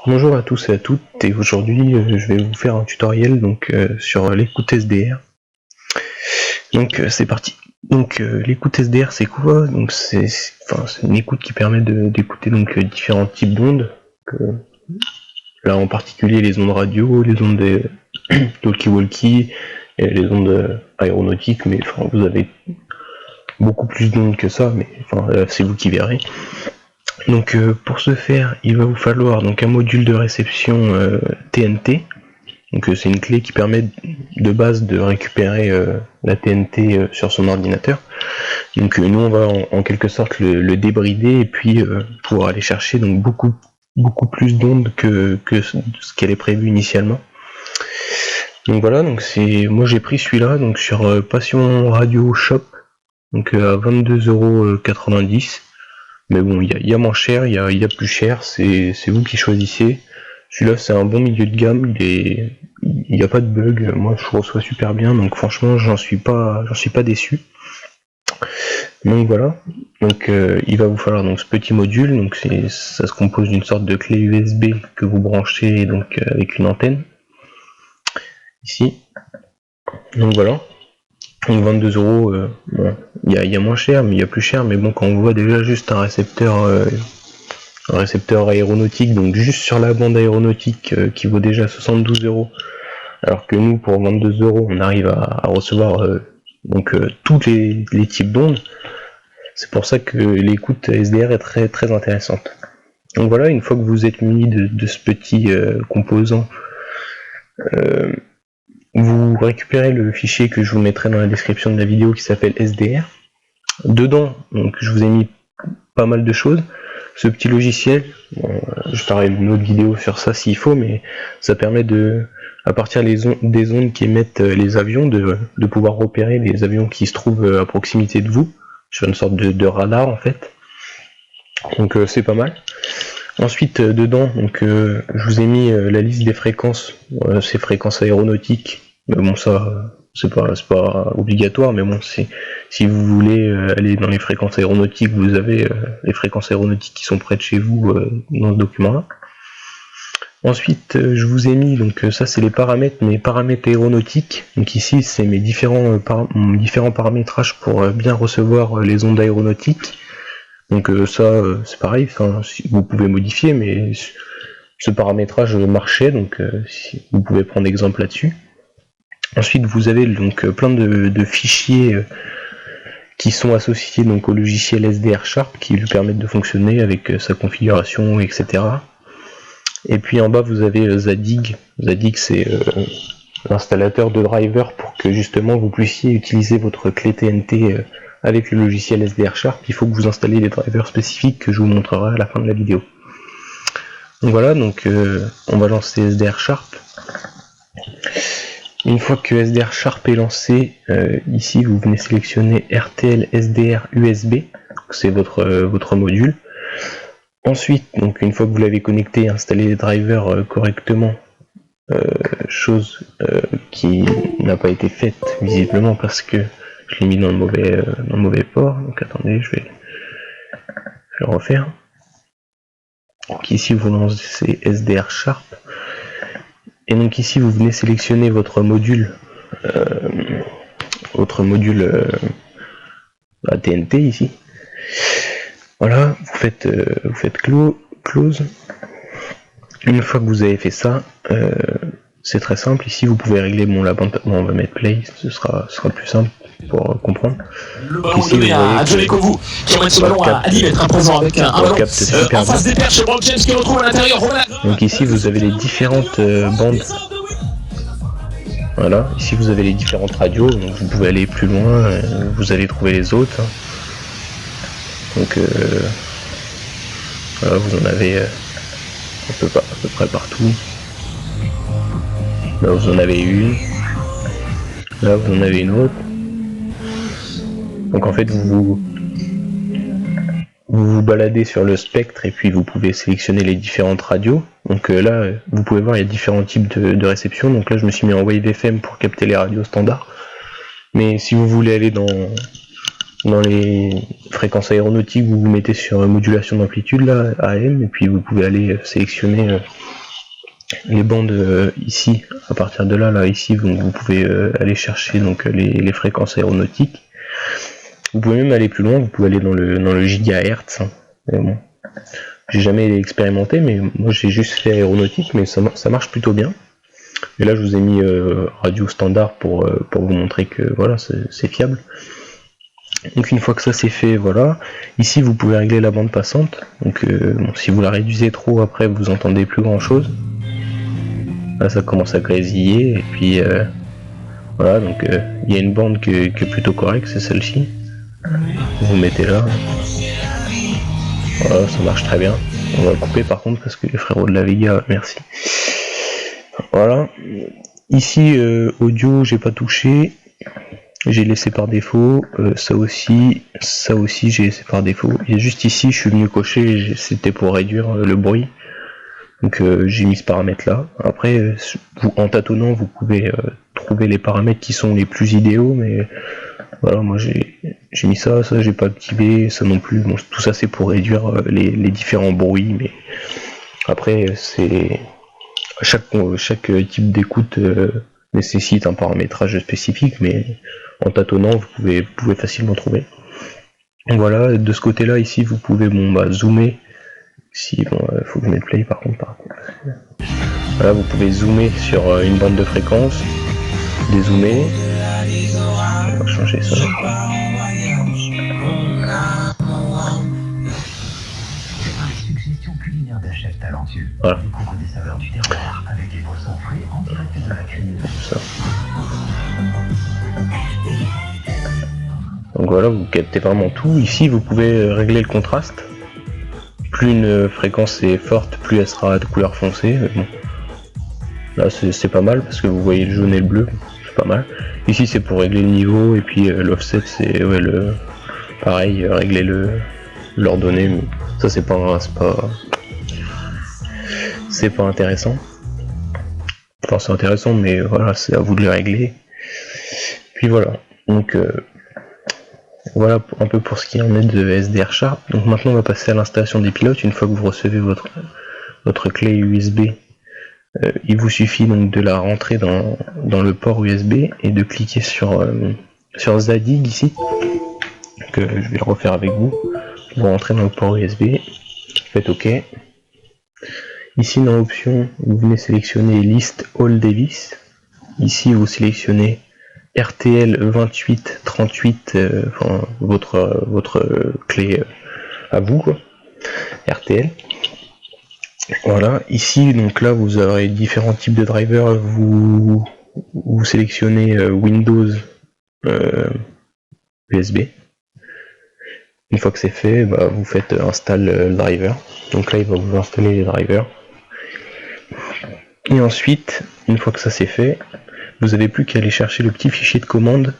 Bonjour à tous et à toutes, et aujourd'hui je vais vous faire un tutoriel sur l'écoute SDR. C'est parti. L'écoute SDR c'est quoi? C'est une écoute qui permet d'écouter différents types d'ondes. Là en particulier les ondes radio, les ondes des talkie-walkie, et les ondes aéronautiques, mais vous avez beaucoup plus d'ondes que ça, mais c'est vous qui verrez. Pour ce faire, il va vous falloir un module de réception TNT. C'est une clé qui permet de base de récupérer la TNT sur son ordinateur. Nous on va en quelque sorte le débrider et puis pouvoir aller chercher beaucoup plus d'ondes que ce qu'elle est prévu initialement. Moi j'ai pris celui-là sur Passion Radio Shop, à 22,90 €. Mais bon, il y a moins cher, il y a plus cher, c'est vous qui choisissez. Celui-là c'est un bon milieu de gamme, il n'y a pas de bug, moi je reçois super bien, donc franchement j'en suis pas déçu. Il va vous falloir ce petit module, ça se compose d'une sorte de clé USB que vous branchez avec une antenne. Ici. Donc 22 €, il y a moins cher, mais il y a plus cher, mais bon, quand on voit déjà juste un récepteur aéronautique, donc juste sur la bande aéronautique qui vaut déjà 72 €, alors que nous pour 22 € on arrive à recevoir tous les types d'ondes. C'est pour ça que l'écoute SDR est très très intéressante. Donc voilà, une fois que vous êtes muni de ce petit composant, vous récupérez le fichier que je vous mettrai dans la description de la vidéo qui s'appelle SDR. Dedans, je vous ai mis pas mal de choses. Ce petit logiciel, je ferai une autre vidéo sur ça s'il faut, mais ça permet à partir des ondes qui émettent les avions, de pouvoir repérer les avions qui se trouvent à proximité de vous, sur une sorte de radar en fait. C'est pas mal. Ensuite, dedans, je vous ai mis la liste des fréquences, ces fréquences aéronautiques. Mais bon, ça, c'est pas obligatoire, mais bon, si vous voulez aller dans les fréquences aéronautiques, vous avez les fréquences aéronautiques qui sont près de chez vous dans ce document-là. Ensuite, je vous ai mis, ça c'est mes paramètres aéronautiques. Donc ici, c'est mes différents paramétrages pour bien recevoir les ondes aéronautiques. Ça, c'est pareil, vous pouvez modifier, mais ce paramétrage marchait, vous pouvez prendre exemple là-dessus. Ensuite, vous avez plein de fichiers qui sont associés au logiciel SDR Sharp qui lui permettent de fonctionner avec sa configuration, etc. Et puis en bas, vous avez Zadig. Zadig, c'est l'installateur de drivers pour que justement vous puissiez utiliser votre clé TNT avec le logiciel SDR Sharp. Il faut que vous installiez des drivers spécifiques que je vous montrerai à la fin de la vidéo. On va lancer SDR Sharp. Une fois que SDR Sharp est lancé, ici vous venez sélectionner RTL SDR USB, c'est votre module. Ensuite, une fois que vous l'avez connecté, installez les drivers correctement, chose qui n'a pas été faite visiblement parce que je l'ai mis dans le mauvais port. Donc attendez, je vais le refaire. Donc ici vous lancez SDR Sharp. Et donc ici vous venez sélectionner votre module TNT ici. Voilà, vous faites close. Une fois que vous avez fait ça, c'est très simple. Ici vous pouvez régler on va mettre play, ce sera plus simple pour comprendre. Le ballon donné à Johnny Kovu qui emmène ce ballon à Lille, être présent avec un ballon en face des perches, Brock James qui retrouve à l'intérieur. Donc ici vous avez les différentes bandes. Voilà, ici vous avez les différentes radios, donc vous pouvez aller plus loin, vous allez trouver les autres. Voilà, vous en avez à peu près partout. Là vous en avez une, là vous en avez une autre. Donc en fait vous vous baladez sur le spectre et puis vous pouvez sélectionner les différentes radios. Donc là vous pouvez voir il y a différents types de réception. Donc là je me suis mis en Wave FM pour capter les radios standards. Mais si vous voulez aller dans les fréquences aéronautiques, vous vous mettez sur modulation d'amplitude là, AM, et puis vous pouvez aller sélectionner les bandes ici, à partir de là, ici, donc, vous pouvez aller chercher donc les fréquences aéronautiques. Vous pouvez même aller plus loin, vous pouvez aller dans le gigahertz. Hein. Bon, j'ai jamais expérimenté, mais moi j'ai juste fait aéronautique, mais ça marche plutôt bien. Et là je vous ai mis radio standard pour vous montrer que voilà, c'est fiable. Donc une fois que ça c'est fait, voilà. Ici vous pouvez régler la bande passante. Donc bon, si vous la réduisez trop, après vous entendez plus grand chose. Là ça commence à grésiller, et puis voilà, donc il y a une bande qui est plutôt correcte, c'est celle-ci. Vous mettez là. Voilà, ça marche très bien. On va couper par contre parce que les frérots de la Vega, merci. Voilà. Ici, audio, j'ai pas touché. J'ai laissé par défaut. Ça aussi, j'ai laissé par défaut. Et juste ici, je suis venu cocher, c'était pour réduire le bruit. Donc j'ai mis ce paramètre là. Après, en tâtonnant, vous pouvez trouver les paramètres qui sont les plus idéaux, mais voilà, moi j'ai mis ça j'ai pas activé, ça non plus. Bon, tout ça c'est pour réduire les différents bruits, mais après c'est chaque type d'écoute nécessite un paramétrage spécifique, mais en tâtonnant vous pouvez facilement trouver. Donc voilà, de ce côté là ici vous pouvez zoomer. Si bon, faut que je mette play par contre. Voilà, vous pouvez zoomer sur une bande de fréquence, dézoomer. On va changer ça. Voilà. Ça. Donc voilà, vous captez vraiment tout. Ici, vous pouvez régler le contraste. Plus une fréquence est forte, plus elle sera de couleur foncée. Bon. Là, c'est pas mal parce que vous voyez le jaune et le bleu. C'est pas mal. Ici, c'est pour régler le niveau, et puis l'offset, c'est pareil, régler l'ordonnée. Mais ça, c'est pas intéressant. Enfin, c'est intéressant, mais voilà, c'est à vous de les régler. Puis voilà. Donc voilà un peu pour ce qui en est de SDR Sharp. Donc maintenant on va passer à l'installation des pilotes. Une fois que vous recevez votre clé USB, il vous suffit donc de la rentrer dans le port USB et de cliquer sur Zadig ici. Donc je vais le refaire avec vous. Vous rentrez dans le port USB, faites OK. Ici dans l'option, vous venez sélectionner List All Devices. Ici vous sélectionnez RTL 2838, enfin votre clé à vous, quoi. RTL. Voilà, ici donc là vous aurez différents types de drivers, vous sélectionnez Windows USB. Une fois que c'est fait, vous faites install driver. Donc là il va vous installer les drivers. Et ensuite, une fois que ça c'est fait, vous n'avez plus qu'à aller chercher le petit fichier de commande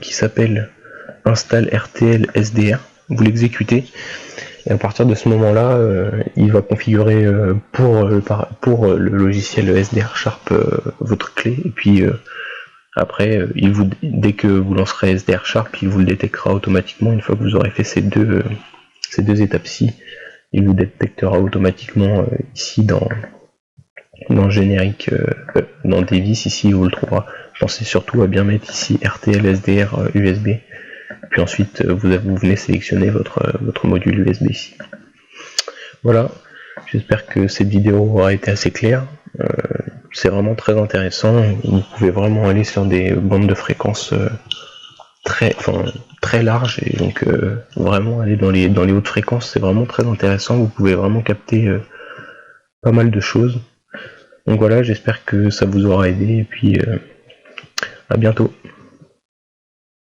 qui s'appelle install RTL SDR. Vous l'exécutez et à partir de ce moment-là, il va configurer pour le logiciel SDR Sharp votre clé, et puis après, dès que vous lancerez SDR Sharp, il vous le détectera automatiquement. Une fois que vous aurez fait ces deux étapes-ci, il vous détectera automatiquement ici dans générique, dans Device, ici vous le trouvera. Pensez surtout à bien mettre ici RTL SDR USB, puis ensuite vous venez sélectionner votre module USB ici. Voilà, j'espère que cette vidéo aura été assez claire. C'est vraiment très intéressant. Vous pouvez vraiment aller sur des bandes de fréquences très larges, et donc vraiment aller dans les hautes fréquences, c'est vraiment très intéressant. Vous pouvez vraiment capter pas mal de choses. Donc voilà, j'espère que ça vous aura aidé, et puis à bientôt.